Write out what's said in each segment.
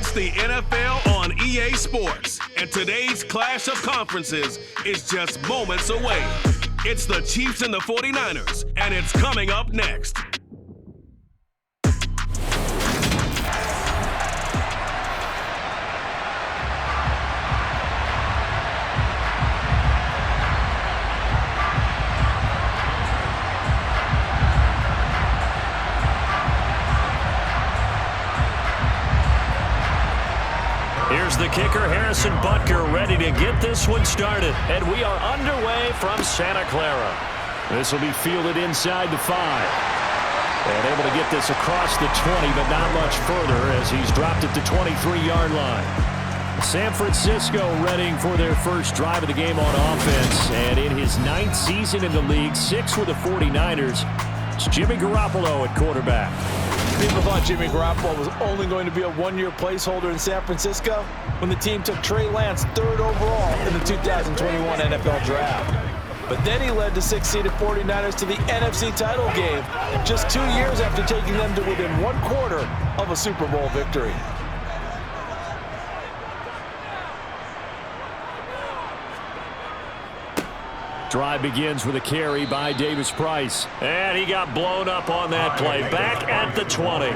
It's the NFL on EA Sports, and today's clash of conferences is just moments away. It's the Chiefs and the 49’ers, and it's coming up next. Here's the kicker, Harrison Butker, ready to get this one started. And we are underway from Santa Clara. This will be fielded inside the 5. And able to get this across the 20, but not much further as he's dropped it to 23-yard line. San Francisco readying for their first drive of the game on offense. And in his 9th season in the league, 6 with the 49’ers, it's Jimmy Garoppolo at quarterback. People thought Jimmy Garoppolo was only going to be a one-year placeholder in San Francisco when the team took Trey Lance 3rd overall in the 2021 NFL Draft. But then he led the 6th-seeded 49’ers to the NFC title game just 2 years after taking them to within 1/4 of a Super Bowl victory. Drive begins with a carry by Davis Price. And he got blown up on that play. Back at the 20.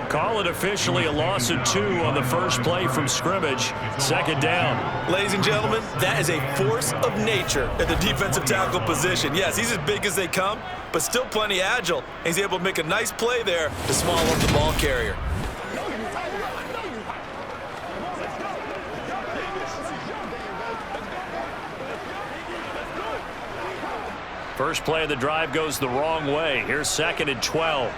Call it officially a loss of 2 on the first play from scrimmage. 2nd down. Ladies and gentlemen, that is a force of nature at the defensive tackle position. Yes, he's as big as they come, but still plenty agile. He's able to make a nice play there to small up the ball carrier. First play of the drive goes the wrong way. Here's 2nd and 12.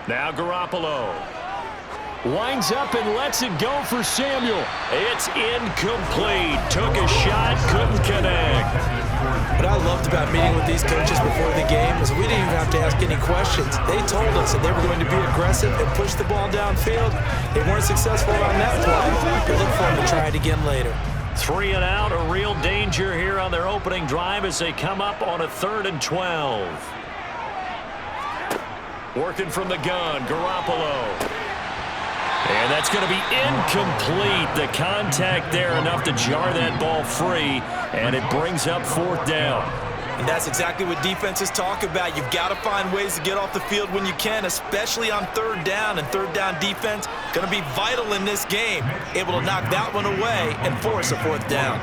Now Garoppolo winds up and lets it go for Samuel. It's incomplete. Took a shot, couldn't connect. What I loved about meeting with these coaches before the game was we didn't even have to ask any questions. They told us that they were going to be aggressive and push the ball downfield. They weren't successful on that play, but look for them to try it again later. 3 and out, a real danger here on their opening drive as they come up on a 3rd and 12. Working from the gun, Garoppolo. And that's going to be incomplete. The contact there enough to jar that ball free, and it brings up 4th down. And that's exactly what defenses talk about. You've got to find ways to get off the field when you can, especially on 3rd down. And 3rd down defense going to be vital in this game. Able to knock that one away and force a 4th down.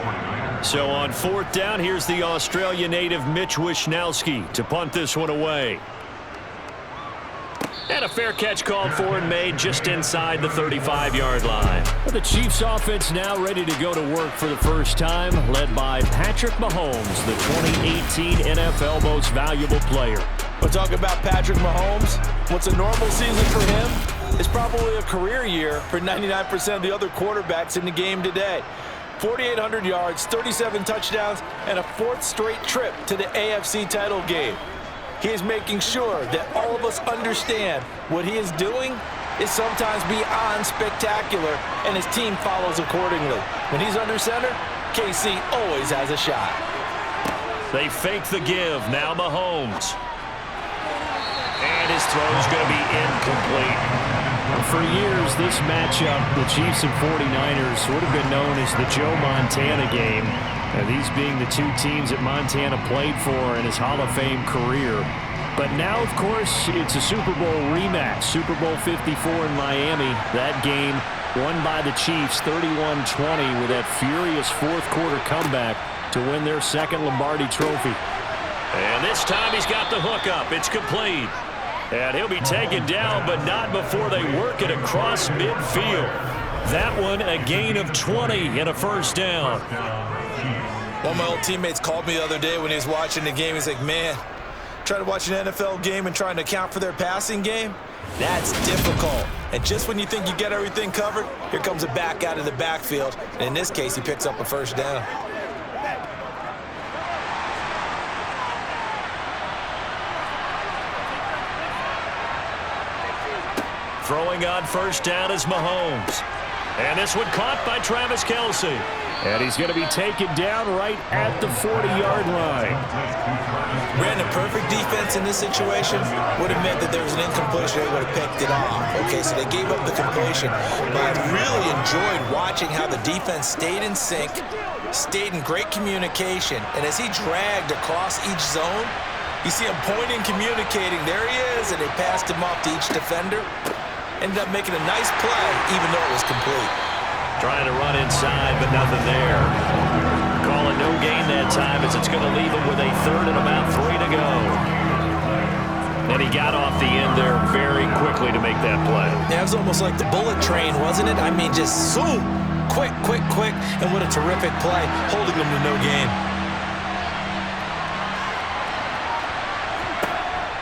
So on 4th down, here's the Australia native Mitch Wishnowsky to punt this one away. And a fair catch called for and made just inside the 35-yard line. The Chiefs offense now ready to go to work for the first time, led by Patrick Mahomes, the 2018 NFL Most Valuable Player. We'll talk about Patrick Mahomes. What's a normal season for him is probably a career year for 99% of the other quarterbacks in the game today. 4,800 yards, 37 touchdowns, and a 4th straight trip to the AFC title game. He is making sure that all of us understand what he is doing is sometimes beyond spectacular, and his team follows accordingly. When he's under center, KC always has a shot. They fake the give. Now Mahomes. And his throw's going to be incomplete. For years, this matchup, the Chiefs and 49’ers, would have been known as the Joe Montana game. And these being the 2 teams that Montana played for in his Hall of Fame career. But now, of course, it's a Super Bowl rematch. Super Bowl 54 in Miami. That game won by the Chiefs 31-20 with that furious 4th quarter comeback to win their 2nd Lombardi trophy. And this time he's got the hook up. It's complete. And he'll be taken down, but not before they work it across midfield. That one a gain of 20 and a 1st down. One of my old teammates called me the other day when he was watching the game. He's like, man, trying to watch an NFL game and trying to account for their passing game, that's difficult. And just when you think you get everything covered, here comes a back out of the backfield. And in this case, he picks up a 1st down. Throwing on 1st down is Mahomes. And this one caught by Travis Kelce. And he's going to be taken down right at the 40-yard line. Brandon, perfect defense in this situation would have meant that there was an incompletion. They would have picked it off. Okay, so they gave up the completion. But I really enjoyed watching how the defense stayed in sync, stayed in great communication. And as he dragged across each zone, you see him pointing, communicating. There he is, and they passed him off to each defender. Ended up making a nice play, even though it was complete. Trying to run inside, but nothing there. Call it no gain that time as it's going to leave him with a third and about 3 to go. And he got off the end there very quickly to make that play. Yeah, it was almost like the bullet train, wasn't it? I mean, just zoom, quick, quick, quick, and what a terrific play, holding them to no gain.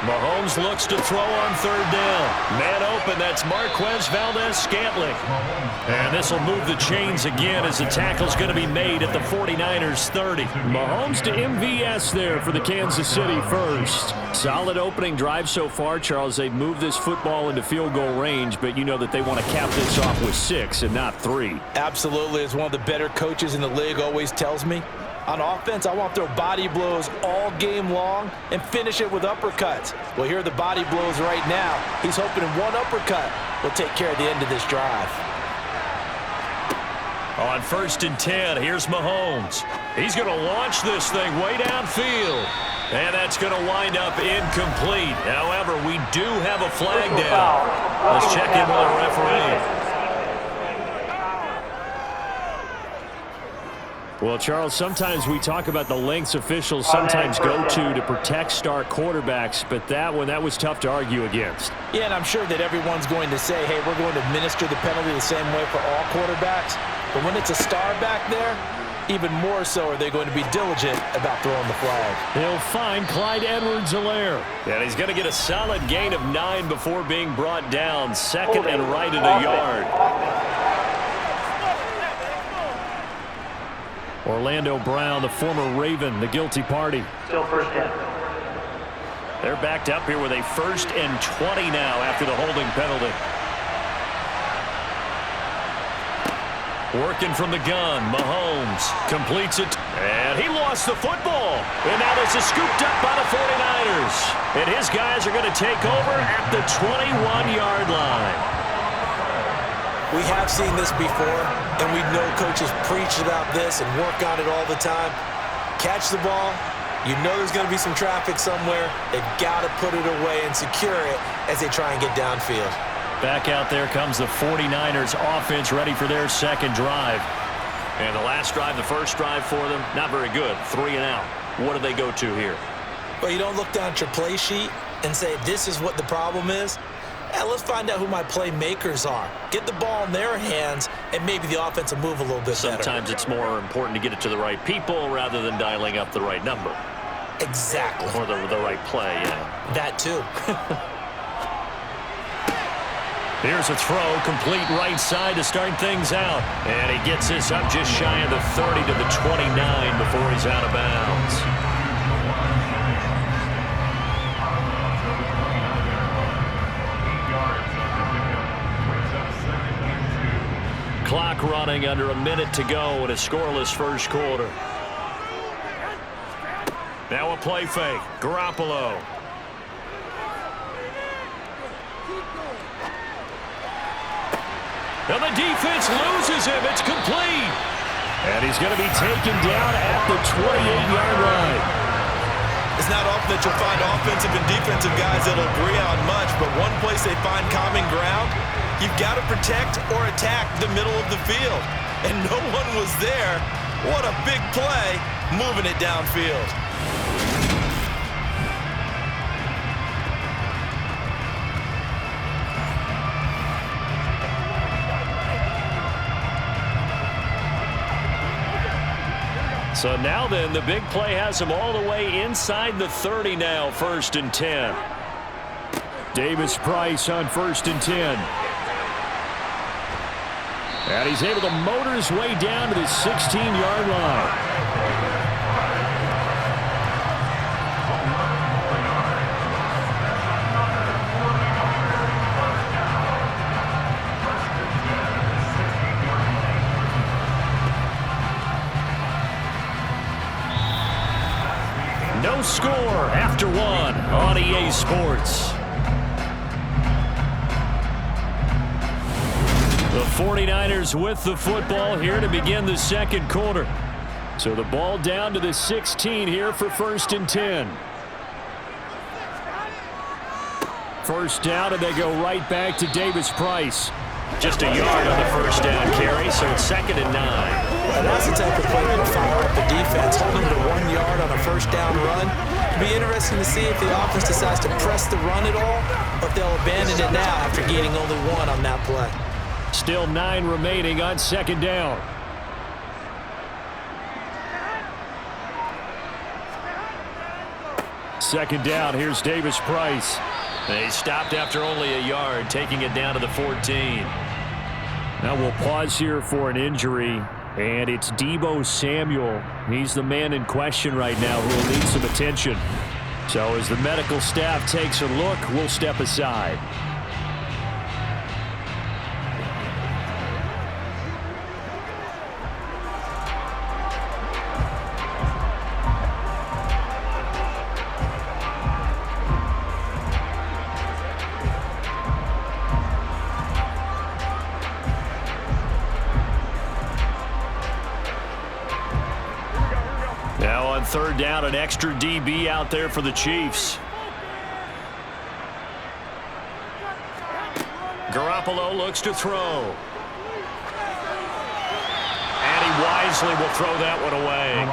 Mahomes looks to throw on third down. Man open, that's Marquez Valdez-Scantling. And this will move the chains again as the tackle's going to be made at the 49ers 30. Mahomes to MVS there for the Kansas City first. Solid opening drive so far, Charles. They've moved this football into field goal range, but you know that they want to cap this off with 6 and not 3. Absolutely. As one of the better coaches in the league always tells me, on offense, I want to throw body blows all game long and finish it with uppercuts. Well, here are the body blows right now. He's hoping one uppercut will take care of the end of this drive. On 1st and 10, here's Mahomes. He's going to launch this thing way downfield. And that's going to wind up incomplete. However, we do have a flag down. Let's check in with our referee. Well, Charles, sometimes we talk about the lengths officials sometimes go to protect star quarterbacks, but that was tough to argue against. Yeah, and I'm sure that everyone's going to say, hey, we're going to administer the penalty the same way for all quarterbacks. But when it's a star back there, even more so are they going to be diligent about throwing the flag. He'll find Clyde Edwards-Helaire. And he's going to get a solid gain of 9 before being brought down. 2nd and right at a yard. Orlando Brown, the former Raven, the guilty party. Still first down. They're backed up here with a 1st and 20 now after the holding penalty. Working from the gun, Mahomes completes it, and he lost the football. And now this is scooped up by the 49ers. And his guys are going to take over at the 21-yard line. We have seen this before, and we know coaches preach about this and work on it all the time. Catch the ball. You know there's going to be some traffic somewhere. They've got to put it away and secure it as they try and get downfield. Back out there comes the 49ers offense ready for their second drive. And the last drive, the first drive for them, not very good. 3 and out. What do they go to here? Well, you don't look down at your play sheet and say, this is what the problem is. Let's find out who my playmakers are. Get the ball in their hands, and maybe the offense will move a little bit better. Sometimes it's more important to get it to the right people rather than dialing up the right number. Exactly. Or the right play, yeah. That too. Here's a throw, complete right side to start things out. And he gets this up just shy of the 30 to the 29 before he's out of bounds. Clock running under a minute to go in a scoreless first quarter. Now a play fake. Garoppolo. Now the defense loses him. It's complete. And he's going to be taken down at the 28-yard line. It's not often that you'll find offensive and defensive guys that'll agree on much, but one place they find common ground, you've got to protect or attack the middle of the field. And no one was there. What a big play, moving it downfield. So now then, the big play has him all the way inside the 30 now, 1st and 10. Davis Price on 1st and 10. And he's able to motor his way down to the 16-yard line. No score after one on EA Sports. The 49ers with the football here to begin the second quarter. So the ball down to the 16 here for 1st and 10. First down, and they go right back to Davis Price. Just a yard on the first down carry, so it's 2nd and 9. Well, that's the type of play that will fire up the defense, holding to 1 yard on a first down run. It'll be interesting to see if the offense decides to press the run at all, or if they'll abandon it now after gaining only 1 on that play. Still 9 remaining on 2nd down. Second down, here's Davis Price. They stopped after only a yard, taking it down to the 14. Now we'll pause here for an injury, and it's Deebo Samuel. He's the man in question right now who will need some attention. So as the medical staff takes a look, we'll step aside. Now on 3rd down, an extra DB out there for the Chiefs. Garoppolo looks to throw. And he wisely will throw that one away.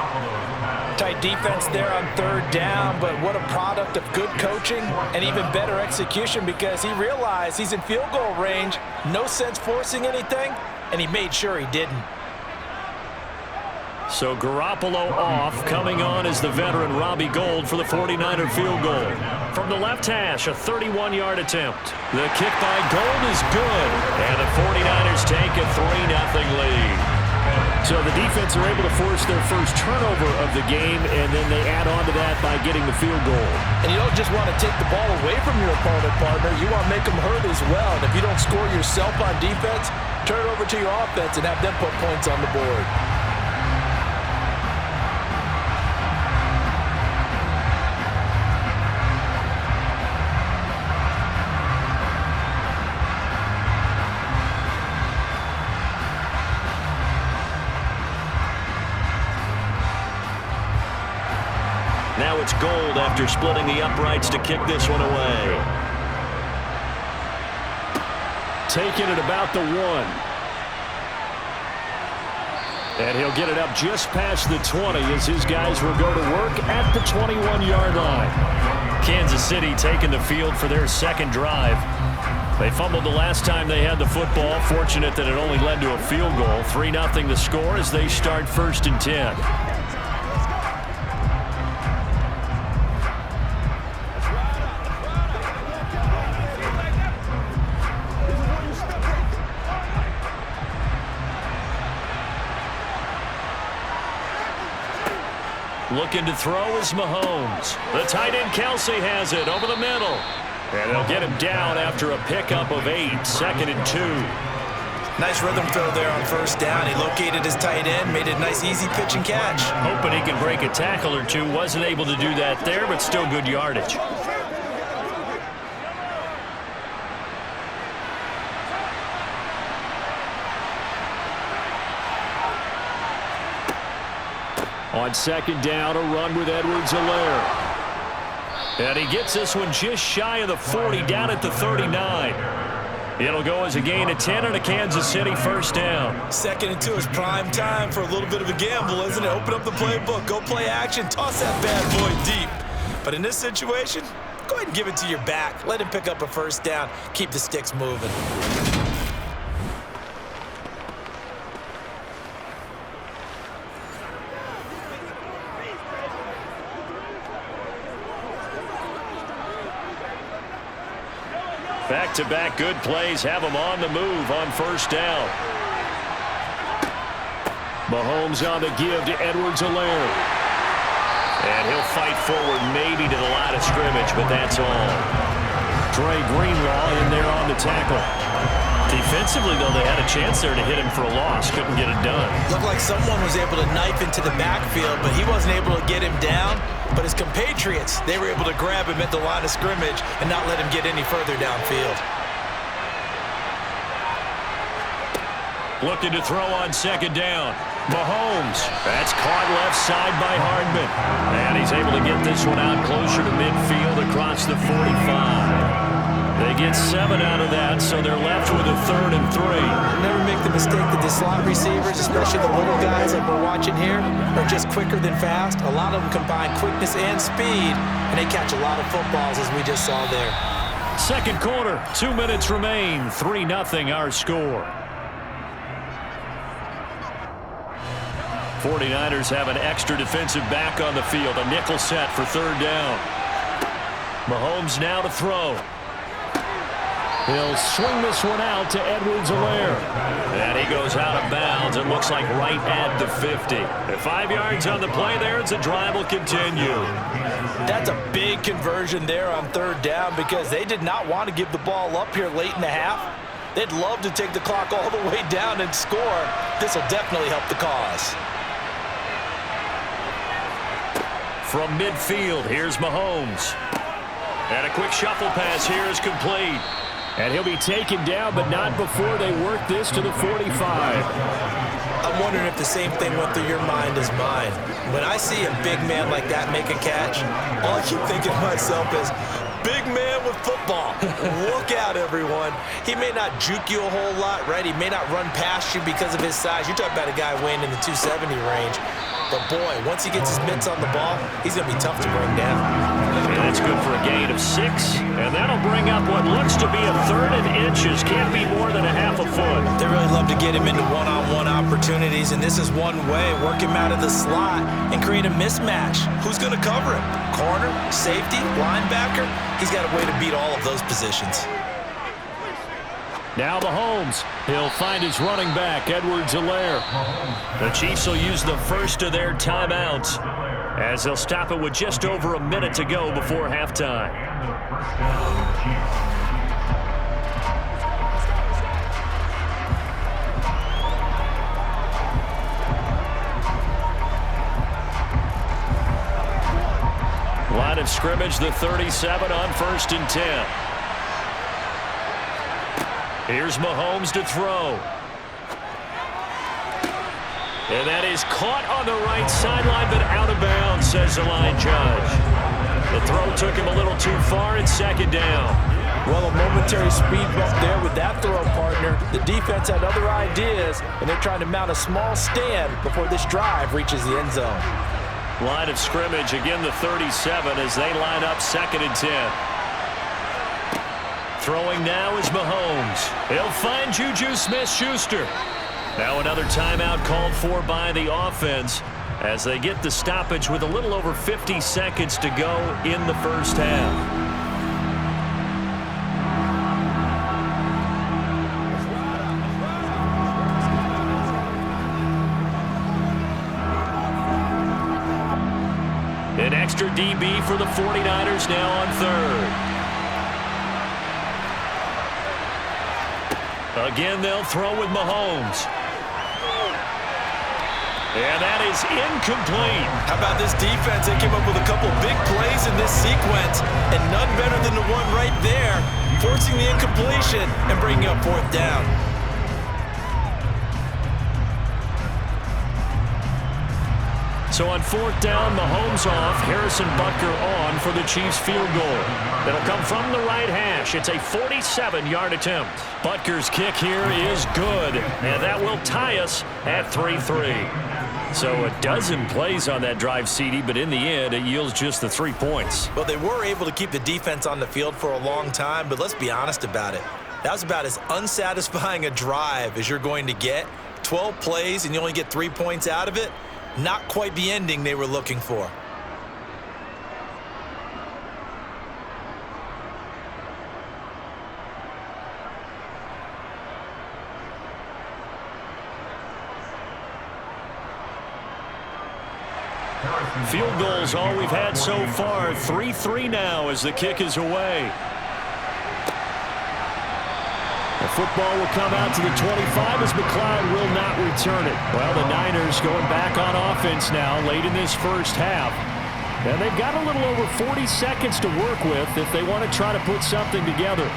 Tight defense there on 3rd down, but what a product of good coaching and even better execution, because he realized he's in field goal range. No sense forcing anything, and he made sure he didn't. So Garoppolo off. Coming on is the veteran Robbie Gould for the 49er field goal. From the left hash, a 31-yard attempt. The kick by Gould is good. And the 49ers take a 3-0 lead. So the defense are able to force their first turnover of the game, and then they add on to that by getting the field goal. And you don't just want to take the ball away from your opponent, partner. You want to make them hurt as well. And if you don't score yourself on defense, turn it over to your offense and have them put points on the board. Now it's Gould after splitting the uprights to kick this one away. Taking it about the 1. And he'll get it up just past the 20 as his guys will go to work at the 21-yard line. Kansas City taking the field for their second drive. They fumbled the last time they had the football. Fortunate that it only led to a field goal. 3-0 the score as they start 1st and 10. Looking to throw is Mahomes. The tight end Kelsey has it over the middle. And they'll get him down after a pickup of 8. 2nd and 2. Nice rhythm throw there on 1st down. He located his tight end, made a nice easy pitch and catch. Hoping he can break a tackle or two. Wasn't able to do that there, but still good yardage. On 2nd down, a run with Edwards-Helaire. And he gets this one just shy of the 40, down at the 39. It'll go as a gain of 10 and a Kansas City 1st down. 2nd and 2 is prime time for a little bit of a gamble, isn't it? Open up the playbook, go play action, toss that bad boy deep. But in this situation, go ahead and give it to your back. Let him pick up a 1st down. Keep the sticks moving. Back-to-back good plays have them on the move on 1st down. Mahomes on the give to Edwards-Helaire. And he'll fight forward maybe to the line of scrimmage, but that's all. Dre Greenlaw in there on the tackle. Defensively, though, they had a chance there to hit him for a loss. Couldn't get it done. Looked like someone was able to knife into the backfield, but he wasn't able to get him down. But his compatriots, they were able to grab him at the line of scrimmage and not let him get any further downfield. Looking to throw on second down. Mahomes. That's caught left side by Hardman. And he's able to get this one out closer to midfield across the 45. They get 7 out of that, so they're left with a 3rd and 3. Never make the mistake that the slot receivers, especially the little guys that we're watching here, are just quicker than fast. A lot of them combine quickness and speed, and they catch a lot of footballs, as we just saw there. Second quarter, 2 minutes remain. 3-0 our score. 49ers have an extra defensive back on the field. A nickel set for 3rd down. Mahomes now to throw. He'll swing this one out to Edwards-Helaire. And he goes out of bounds. It looks like right at the 50. At 5 yards on the play there, the drive will continue. That's a big conversion there on 3rd down because they did not want to give the ball up here late in the half. They'd love to take the clock all the way down and score. This will definitely help the cause. From midfield, here's Mahomes. And a quick shuffle pass here is complete. And he'll be taken down, but not before they work this to the 45. I'm wondering if the same thing went through your mind as mine. When I see a big man like that make a catch, all I keep thinking to myself is, big man with football. Look out, everyone. He may not juke you a whole lot, right? He may not run past you because of his size. You're talking about a guy weighing in the 270 range. But, boy, once he gets his mitts on the ball, he's going to be tough to bring down. And that's good for a gain of 6. And that'll bring up what looks to be a 3rd and inches. Can't be more than a half a foot. They really love to get him into one-on-one opportunities, and this is one way. Work him out of the slot and create a mismatch. Who's going to cover him? Corner, safety, linebacker? He's got a way to beat all of those positions. Now Mahomes. He'll find his running back, Edwards-Helaire. The Chiefs will use the first of their timeouts as they'll stop it with just over a minute to go before halftime. Line of scrimmage, the 37 on 1st and 10. Here's Mahomes to throw. And that is caught on the right sideline, but out of bounds, says the line judge. The throw took him a little too far, and 2nd down. Well, a momentary speed bump there with that throw, partner. The defense had other ideas, and they're trying to mount a small stand before this drive reaches the end zone. Line of scrimmage, again the 37 as they line up 2nd and 10. Throwing now is Mahomes. He'll find Juju Smith-Schuster. Now another timeout called for by the offense as they get the stoppage with a little over 50 seconds to go in the first half. An extra DB for the 49ers now on 3rd. Again, they'll throw with Mahomes. And that is incomplete. How about this defense? They came up with a couple big plays in this sequence, and none better than the one right there, forcing the incompletion and bringing up 4th down. So on 4th down, Mahomes off, Harrison Butker on for the Chiefs field goal. That'll come from the right hash. It's a 47-yard attempt. Butker's kick here is good, and that will tie us at 3-3. So a dozen plays on that drive, CD, but in the end, it yields just the 3 points. Well, they were able to keep the defense on the field for a long time, but let's be honest about it. That was about as unsatisfying a drive as you're going to get. 12 plays, and you only get 3 points out of it. Not quite the ending they were looking for. Field goals all we've had so far. 3-3 now as the kick is away. The football will come out to the 25 as McLeod will not return it. Well, the Niners going back on offense now late in this first half. And they've got a little over 40 seconds to work with if they want to try to put something together.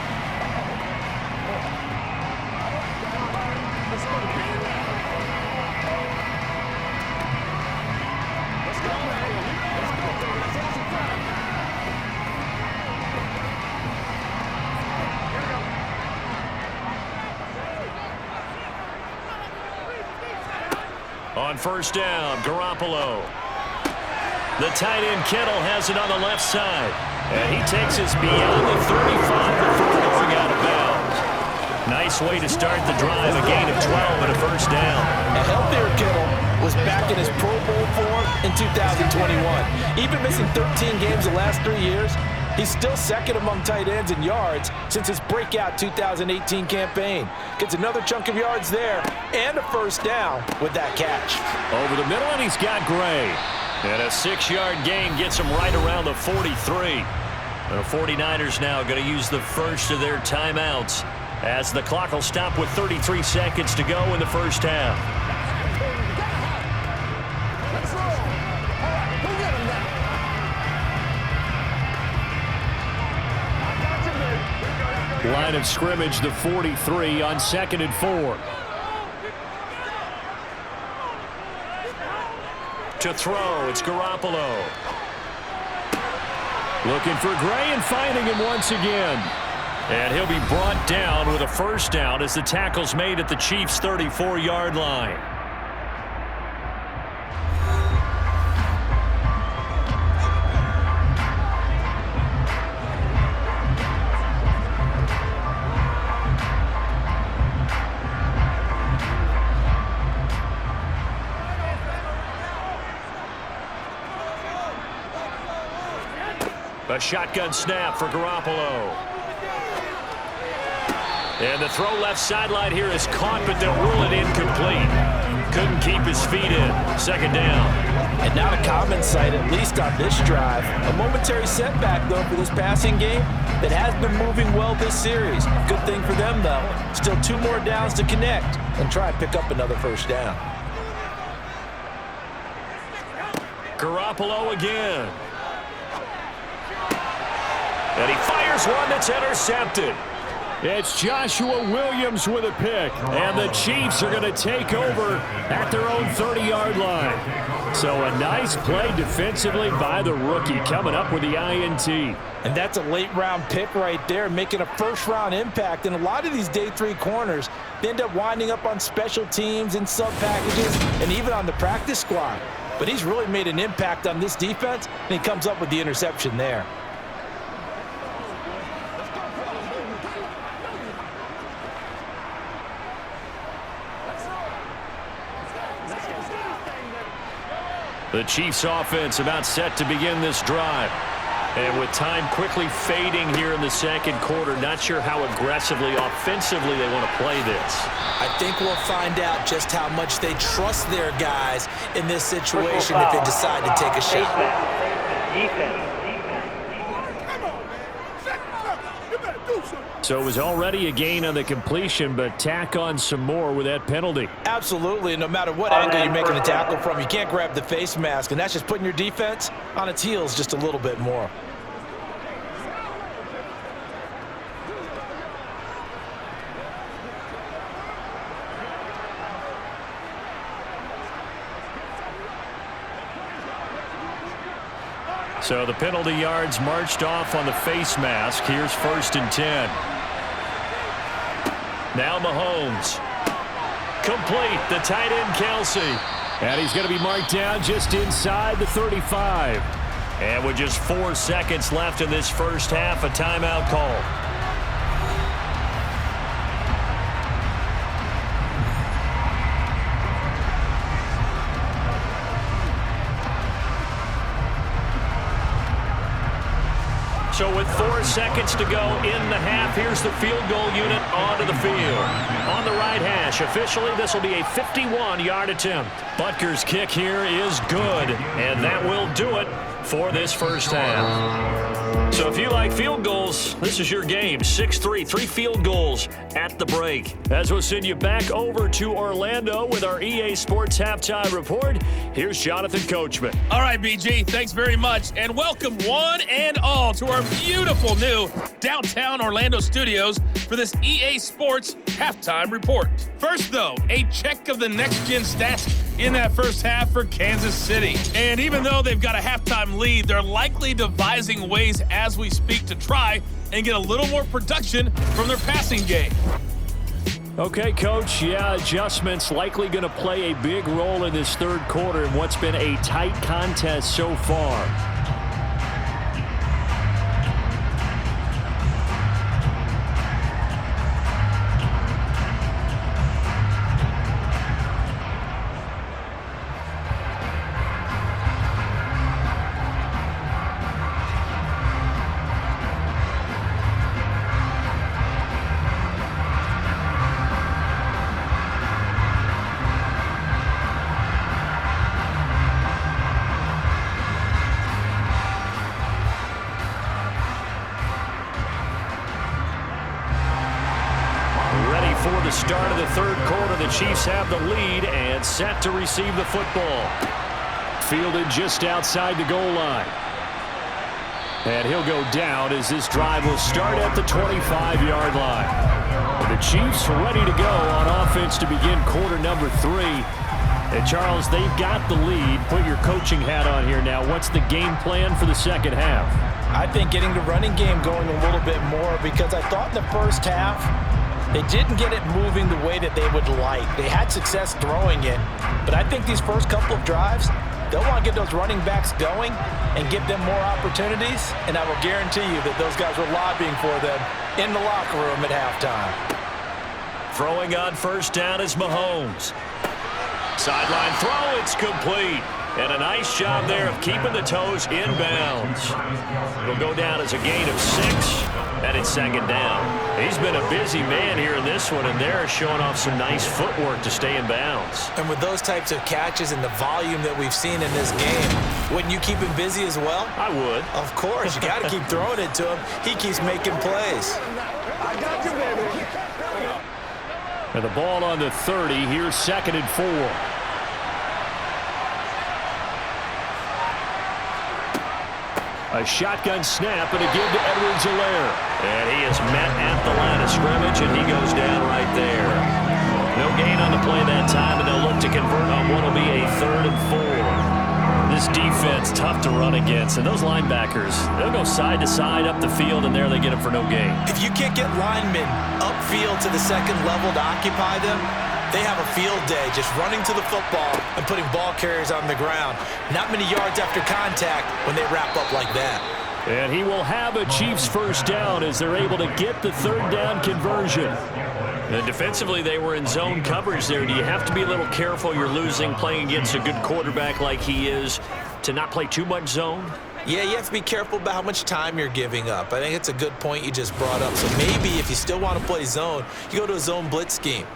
On first down, Garoppolo. The tight end Kittle has it on the left side. And he takes us beyond the 35 before going out of bounds. Nice way to start the drive, a gain of 12 and a first down. A healthier Kittle was back in his Pro Bowl form in 2021. Even missing 13 games the last 3 years, he's still second among tight ends in yards since his breakout 2018 campaign. Gets another chunk of yards there and a first down with that catch. Over the middle, and he's got Gray. And a 6-yard gain gets him right around the 43. The 49ers now going to use the first of their timeouts as the clock will stop with 33 seconds to go in the first half. Line of scrimmage, the 43 on 2nd and 4. To throw, it's Garoppolo. Looking for Gray and finding him once again. And he'll be brought down with a first down as the tackle's made at the Chiefs' 34-yard line. A shotgun snap for Garoppolo. And the throw left sideline here is caught, but they'll rule it incomplete. Couldn't keep his feet in. Second down. And not a common sight, at least on this drive. A momentary setback, though, for this passing game that has been moving well this series. Good thing for them, though. Still 2 more downs to connect and try and pick up another first down. Garoppolo again. And he fires one that's intercepted. It's Joshua Williams with a pick. And the Chiefs are going to take over at their own 30-yard line. So a nice play defensively by the rookie coming up with the INT. And that's a late-round pick right there, making a first-round impact. And a lot of these day 3 corners, they end up winding up on special teams and sub-packages and even on the practice squad. But he's really made an impact on this defense, and he comes up with the interception there. The Chiefs offense about set to begin this drive. And with time quickly fading here in the second quarter, not sure how aggressively, offensively they want to play this. I think we'll find out just how much they trust their guys in this situation if they decide to take a shot. So it was already a gain on the completion, but tack on some more with that penalty. Absolutely. No matter what angle you're making a tackle from, you can't grab the face mask, and that's just putting your defense on its heels just a little bit more. So the penalty yards marched off on the face mask. Here's 1st and 10. Now Mahomes. Complete. The tight end, Kelsey. And he's going to be marked down just inside the 35. And with just 4 seconds left in this first half, a timeout call. So with 4 seconds to go in the half, here's the field goal unit onto the field. On the right hash, officially this will be a 51-yard attempt. Butker's kick here is good, and that will do it. for this first half. So if you like field goals, this is your game. 6-3, 3 field goals at the break. As we'll send you back over to Orlando with our EA Sports Halftime Report, here's Jonathan Coachman. All right, BG, thanks very much. And welcome one and all to our beautiful new downtown Orlando studios for this EA Sports Halftime Report. First, though, a check of the next-gen stats in that first half for Kansas City. And even though they've got a halftime lead, they're likely devising ways as we speak to try and get a little more production from their passing game. Okay, Coach, adjustments likely going to play a big role in this third quarter in what's been a tight contest so far. For the start of the third quarter, the Chiefs have the lead and set to receive the football. Fielded just outside the goal line. And he'll go down as this drive will start at the 25-yard line. The Chiefs ready to go on offense to begin quarter number 3. And Charles, they've got the lead. Put your coaching hat on here now. What's the game plan for the second half? I think getting the running game going a little bit more, because I thought in the first half they didn't get it moving the way that they would like. They had success throwing it, but I think these first couple of drives, they'll want to get those running backs going and give them more opportunities, and I will guarantee you that those guys were lobbying for them in the locker room at halftime. Throwing on first down is Mahomes. Sideline throw, it's complete. And a nice job there of keeping the toes in bounds. It'll go down as a gain of 6, and it's second down. He's been a busy man here in this one, and they're showing off some nice footwork to stay in bounds. And with those types of catches and the volume that we've seen in this game, wouldn't you keep him busy as well? I would. Of course. You got to keep throwing it to him. He keeps making plays. I got you, baby. And the ball on the 30. Here's 2nd and 4. A shotgun snap and a give to Edwards-Helaire. And he is met at the line of scrimmage, and he goes down right there. No gain on the play that time, and they'll look to convert on what will be a 3rd and 4. This defense, tough to run against, and those linebackers, they'll go side to side up the field, and there they get them for no gain. If you can't get linemen upfield to the second level to occupy them, they have a field day just running to the football and putting ball carriers on the ground. Not many yards after contact when they wrap up like that. And he will have a Chiefs first down as they're able to get the 3rd down conversion. And defensively, they were in zone coverage there. Do you have to be a little careful? You're losing, playing against a good quarterback like he is, to not play too much zone? Yeah, you have to be careful about how much time you're giving up. I think it's a good point you just brought up. So maybe if you still want to play zone, you go to a zone blitz scheme.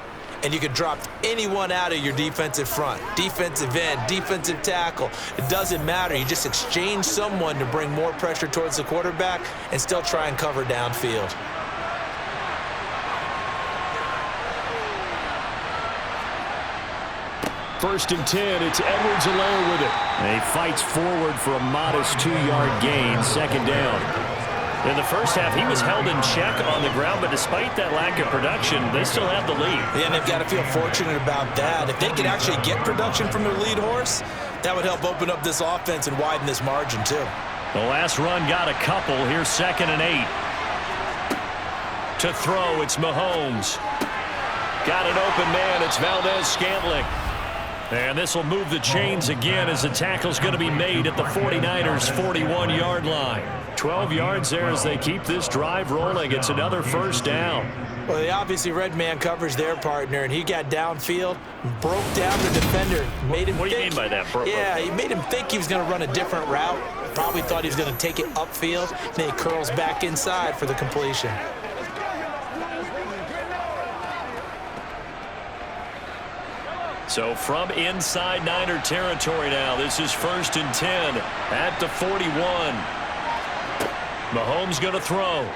And you can drop anyone out of your defensive front, defensive end, defensive tackle. It doesn't matter. You just exchange someone to bring more pressure towards the quarterback and still try and cover downfield. First and 10, it's Edwards-Helaire with it. And he fights forward for a modest 2-yard gain, 2nd down. In the first half, he was held in check on the ground, but despite that lack of production, they still have the lead. Yeah, and they've got to feel fortunate about that. If they could actually get production from their lead horse, that would help open up this offense and widen this margin, too. The last run got a couple. Here's 2nd and 8. To throw, it's Mahomes. Got an open man. It's Valdez-Scantling. And this will move the chains again as the tackle's going to be made at the 49ers' 41-yard line. 12 yards there as they keep this drive rolling. It's another first down. Well, they obviously red man coverage their partner, and he got downfield, broke down the defender, made him What do you mean by that? Yeah, he made him think he was going to run a different route. Probably thought he was going to take it upfield. Then he curls back inside for the completion. So from inside Niner territory now, this is 1st and 10 at the 41. Mahomes going to throw.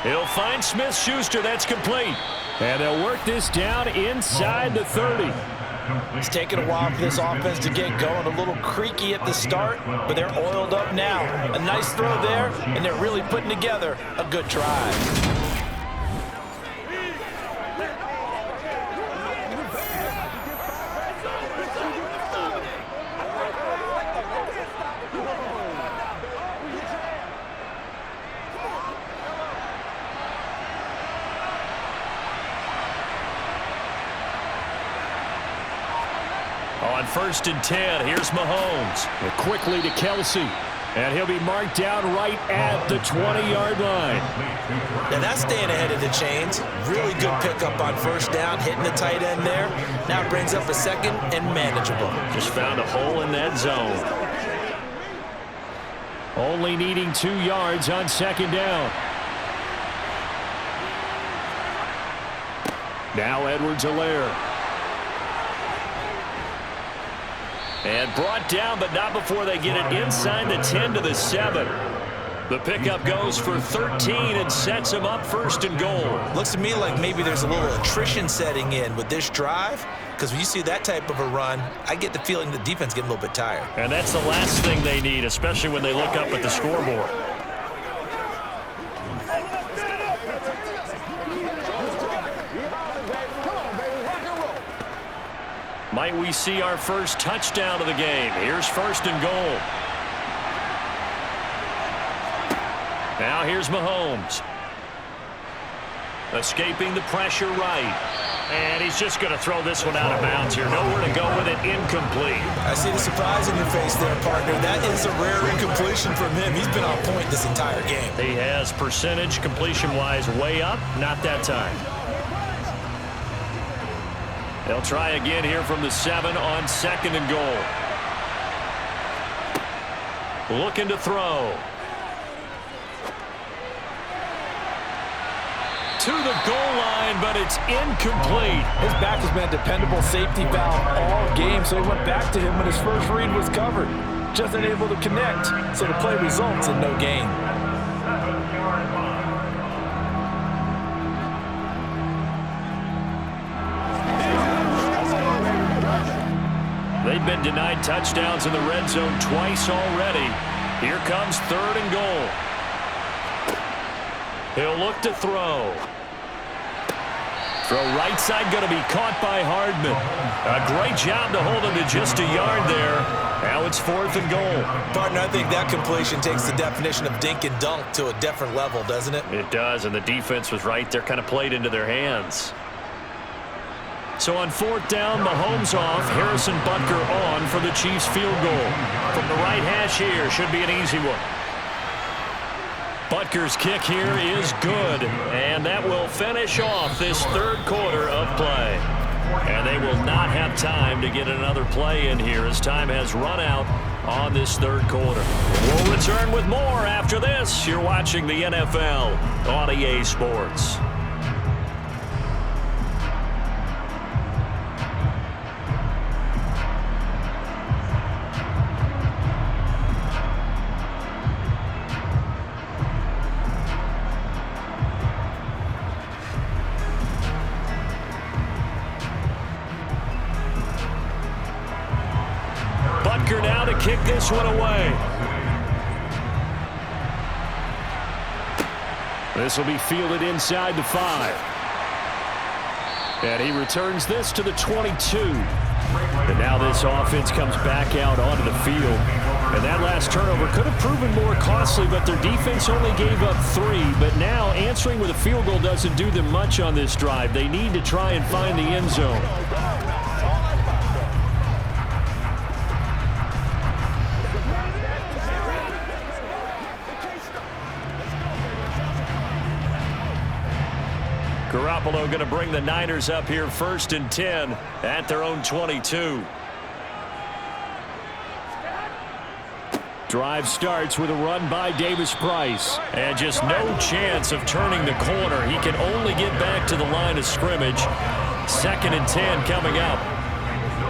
He'll find Smith-Schuster. That's complete. And they'll work this down inside the 30. It's taken a while for this offense to get going. A little creaky at the start, but they're oiled up now. A nice throw there, and they're really putting together a good drive. On 1st and 10, here's Mahomes. And quickly to Kelsey. And he'll be marked down right at the 20-yard line. Now that's staying ahead of the chains. Really good pickup on 1st down, hitting the tight end there. Now brings up a 2nd and manageable. Just found a hole in that zone. Only needing 2 yards on 2nd down. Now Edwards-Helaire. And brought down, but not before they get it inside the 10 to the 7. The pickup goes for 13 and sets him up 1st and goal. Looks to me like maybe there's a little attrition setting in with this drive, because when you see that type of a run, I get the feeling the defense getting a little bit tired. And that's the last thing they need, especially when they look up at the scoreboard. Might we see our first touchdown of the game? Here's 1st and goal. Now here's Mahomes. Escaping the pressure right. And he's just going to throw this one out of bounds here. Nowhere to go with it. Incomplete. I see the surprise in your face there, partner. That is a rare incompletion from him. He's been on point this entire game. He has percentage completion-wise way up. Not that time. They'll try again here from the 7 on 2nd and goal. Looking to throw. To the goal line, but it's incomplete. His back has been a dependable safety valve all game, so he went back to him when his first read was covered. Just unable to connect, so the play results in no gain. They've been denied touchdowns in the red zone twice already. Here comes 3rd and goal. He'll look to throw. Throw right side, going to be caught by Hardman. A great job to hold him to just a yard there. Now it's 4th and goal. Partner, I think that completion takes the definition of dink and dunk to a different level, doesn't it? It does, and the defense was right there, kind of played into their hands. So on 4th down, Mahomes off, Harrison Butker on for the Chiefs field goal. From the right hash here, should be an easy one. Butker's kick here is good, and that will finish off this 3rd quarter of play. And they will not have time to get another play in here as time has run out on this 3rd quarter. We'll return with more after this. You're watching the NFL on EA Sports. Now to kick this one away. This will be fielded inside the 5. And he returns this to the 22. And now this offense comes back out onto the field. And that last turnover could have proven more costly, but their defense only gave up 3. But now answering with a field goal doesn't do them much on this drive. They need to try and find the end zone. Garoppolo going to bring the Niners up here 1st and 10 at their own 22. Drive starts with a run by Davis Price. And just no chance of turning the corner. He can only get back to the line of scrimmage. 2nd and 10 coming up.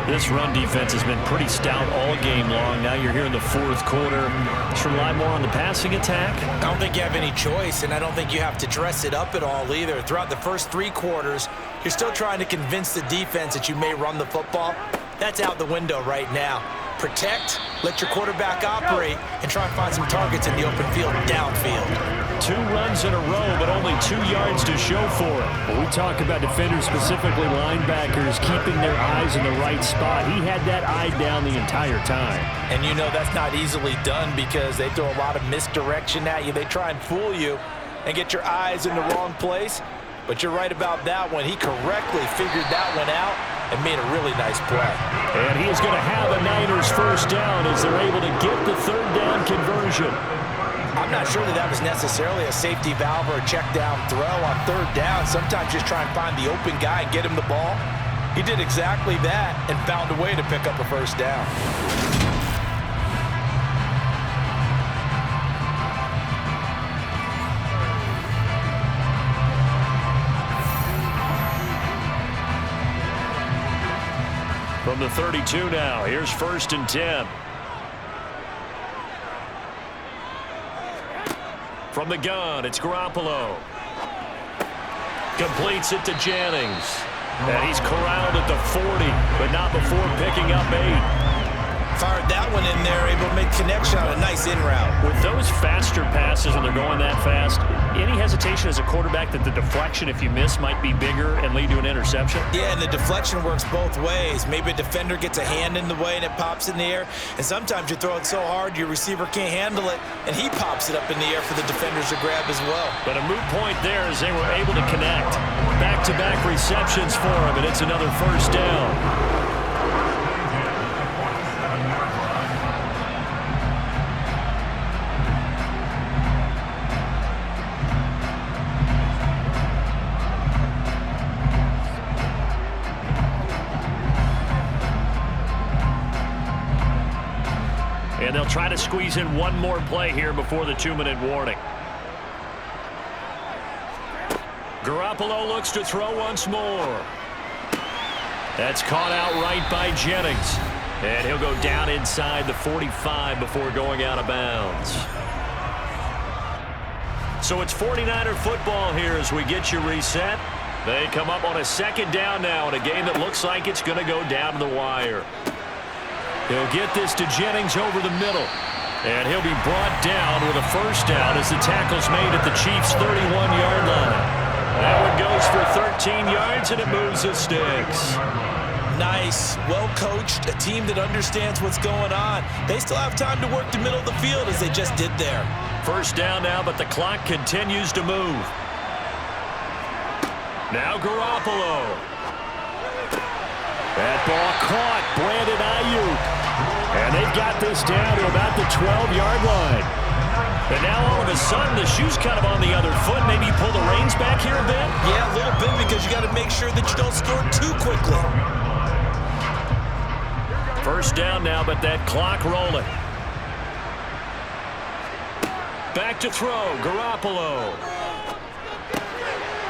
This run defense has been pretty stout all game long. Now you're here in the 4th quarter. Should rely more on the passing attack? I don't think you have any choice, and I don't think you have to dress it up at all either. Throughout the first 3 quarters, you're still trying to convince the defense that you may run the football. That's out the window right now. Protect, let your quarterback operate, and try and find some targets in the open field downfield. 2 runs in a row, but only 2 yards to show for it. When we talk about defenders, specifically linebackers, keeping their eyes in the right spot, he had that eye down the entire time. And you know that's not easily done because they throw a lot of misdirection at you. They try and fool you and get your eyes in the wrong place. But you're right about that one. He correctly figured that one out and made a really nice play. And he is going to have a Niners first down as they're able to get the 3rd down conversion. I'm not sure that was necessarily a safety valve or a check down throw on 3rd down. Sometimes just try and find the open guy and get him the ball. He did exactly that and found a way to pick up a first down. From the 32 now, here's 1st and 10. From the gun, it's Garoppolo. Completes it to Jennings. And he's corralled at the 40, but not before picking up 8. Fired that one in there, able to make connection on a nice in route. With those faster passes when they're going that fast, any hesitation as a quarterback that the deflection, if you miss, might be bigger and lead to an interception? Yeah, and the deflection works both ways. Maybe a defender gets a hand in the way and it pops in the air, and sometimes you throw it so hard your receiver can't handle it, and he pops it up in the air for the defenders to grab as well. But a moot point there as they were able to connect. Back-to-back receptions for him, and it's another first down. And they'll try to squeeze in one more play here before the 2-minute warning. Garoppolo looks to throw once more. That's caught outright by Jennings. And he'll go down inside the 45 before going out of bounds. So it's 49er football here as we get you reset. They come up on a 2nd down now in a game that looks like it's going to go down to the wire. He'll get this to Jennings over the middle. And he'll be brought down with a first down as the tackle's made at the Chiefs' 31-yard line. That one goes for 13 yards, and it moves the sticks. Nice, well-coached, a team that understands what's going on. They still have time to work the middle of the field as they just did there. First down now, but the clock continues to move. Now Garoppolo. That ball caught. Brandon Ayuk. And they've got this down to about the 12-yard line. And now all of a sudden the shoe's kind of on the other foot. Maybe you pull the reins back here a bit? Yeah, a little bit because you got to make sure that you don't score too quickly. First down now, but that clock rolling. Back to throw. Garoppolo.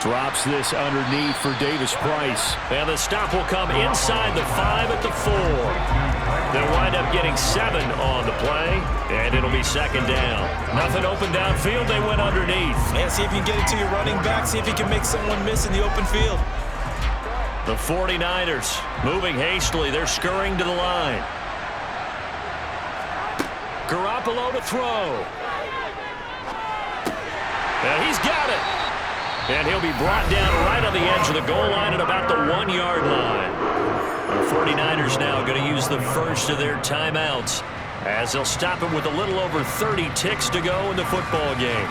Drops this underneath for Davis Price. And the stop will come inside the 5 at the 4. They'll wind up getting 7 on the play, and it'll be 2nd down. Nothing open downfield. They went underneath. Yeah, see if you can get it to your running back. See if you can make someone miss in the open field. The 49ers moving hastily. They're scurrying to the line. Garoppolo to throw. And he's got it. And he'll be brought down right on the edge of the goal line at about the 1-yard line. The 49ers now going to use the first of their timeouts as they'll stop him with a little over 30 ticks to go in the football game.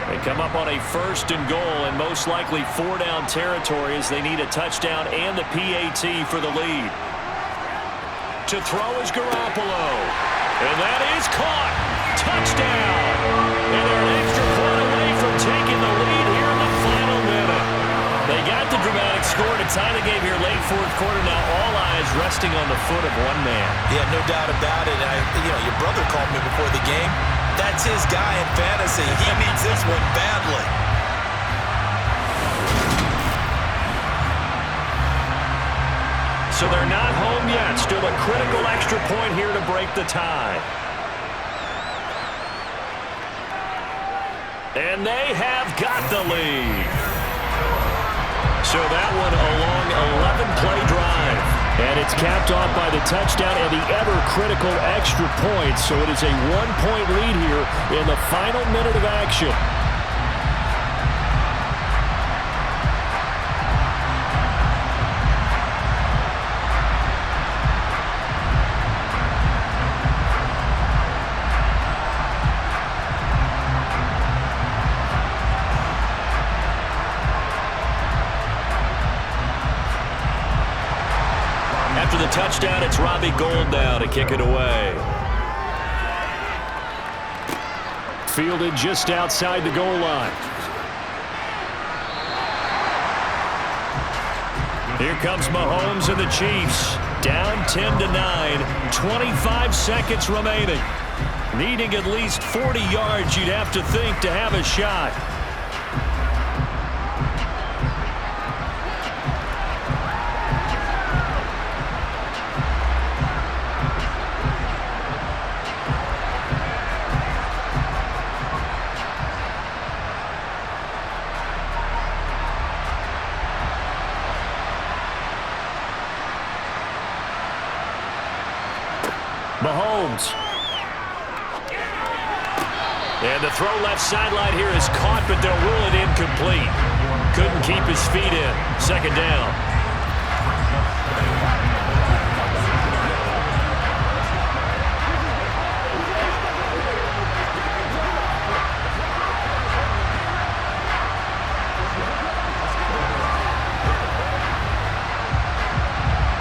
They come up on a 1st and goal and most likely 4-down territory as they need a touchdown and the PAT for the lead. To throw is Garoppolo. And that is caught. Touchdown. And they're an extra point away from taking the lead here in the final minute. They got the dramatic score to tie the game here late 4th quarter. Now all eyes resting on the foot of one man. Yeah, no doubt about it. Your brother called me before the game. That's his guy in fantasy. He needs this one badly. So they're not home yet. Still a critical extra point here to break the tie. And they have got the lead. So that one a long 11-play drive. And it's capped off by the touchdown and the ever-critical extra point. So it is a one-point lead here in the final minute of action. After the touchdown, it's Robbie Gould now to kick it away. Fielded just outside the goal line. Here comes Mahomes and the Chiefs. Down 10-9, 25 seconds remaining. Needing at least 40 yards, you'd have to think, to have a shot. Mahomes. And the throw left sideline here is caught, but they'll rule it incomplete. Couldn't keep his feet in. Second down.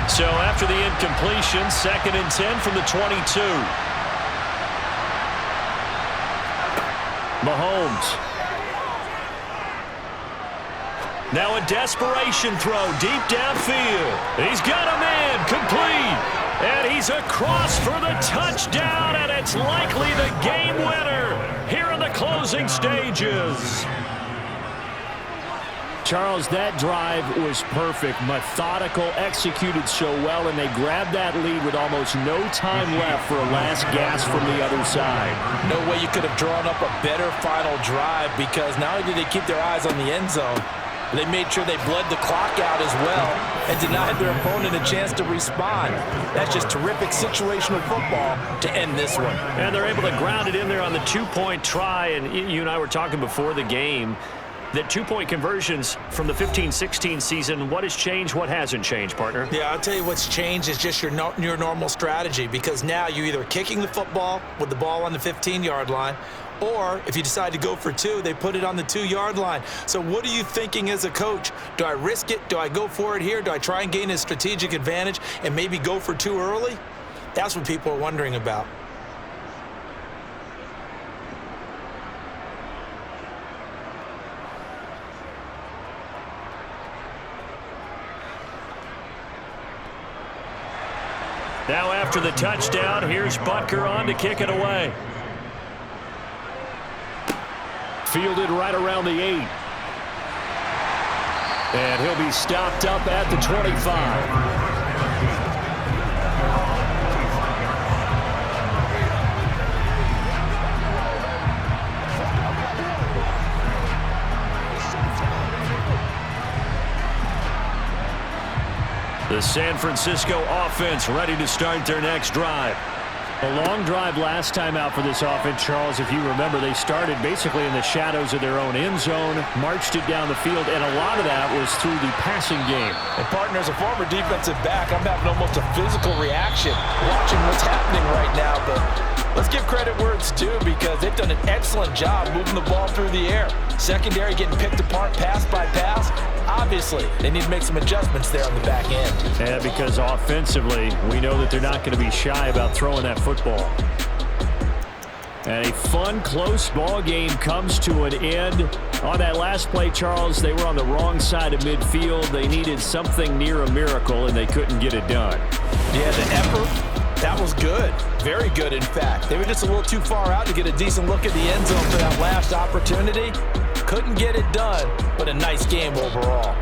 So after the incompletion, 2nd and 10 from the 22. Mahomes. Now a desperation throw deep downfield. He's got a man complete. And he's across for the touchdown, and it's likely the game winner here in the closing stages. Charles, that drive was perfect, methodical, executed so well, and they grabbed that lead with almost no time left for a last gasp from the other side. No way you could have drawn up a better final drive, because not only did they keep their eyes on the end zone, they made sure they bled the clock out as well and denied their opponent a chance to respond. That's just terrific situational football to end this one. And they're able to ground it in there on the two-point try, and you and I were talking before the game that two-point conversions from the 15-16 season, what has changed, what hasn't changed, partner? Yeah, I'll tell you what's changed is just your normal strategy, because now you're either kicking the football with the ball on the 15-yard line, or if you decide to go for two, they put it on the 2-yard line. So what are you thinking as a coach? Do I risk it? Do I go for it here? Do I try and gain a strategic advantage and maybe go for two early? That's what people are wondering about. Now after the touchdown, here's Butker on to kick it away. Fielded right around the 8. And he'll be stopped up at the 25. The San Francisco offense ready to start their next drive. A long drive last time out for this offense, Charles. If you remember, they started basically in the shadows of their own end zone, marched it down the field, and a lot of that was through the passing game. And partner, as a former defensive back, I'm having almost a physical reaction watching what's happening right now. But let's give credit where it's due, because they've done an excellent job moving the ball through the air. Secondary getting picked apart pass by pass. Obviously, they need to make some adjustments there on the back end. Yeah, because offensively, we know that they're not going to be shy about throwing that football. And a fun, close ball game comes to an end. On that last play, Charles, they were on the wrong side of midfield. They needed something near a miracle, and they couldn't get it done. Yeah, the effort, that was good. Very good, in fact. They were just a little too far out to get a decent look at the end zone for that last opportunity. Couldn't get it done, but a nice game overall.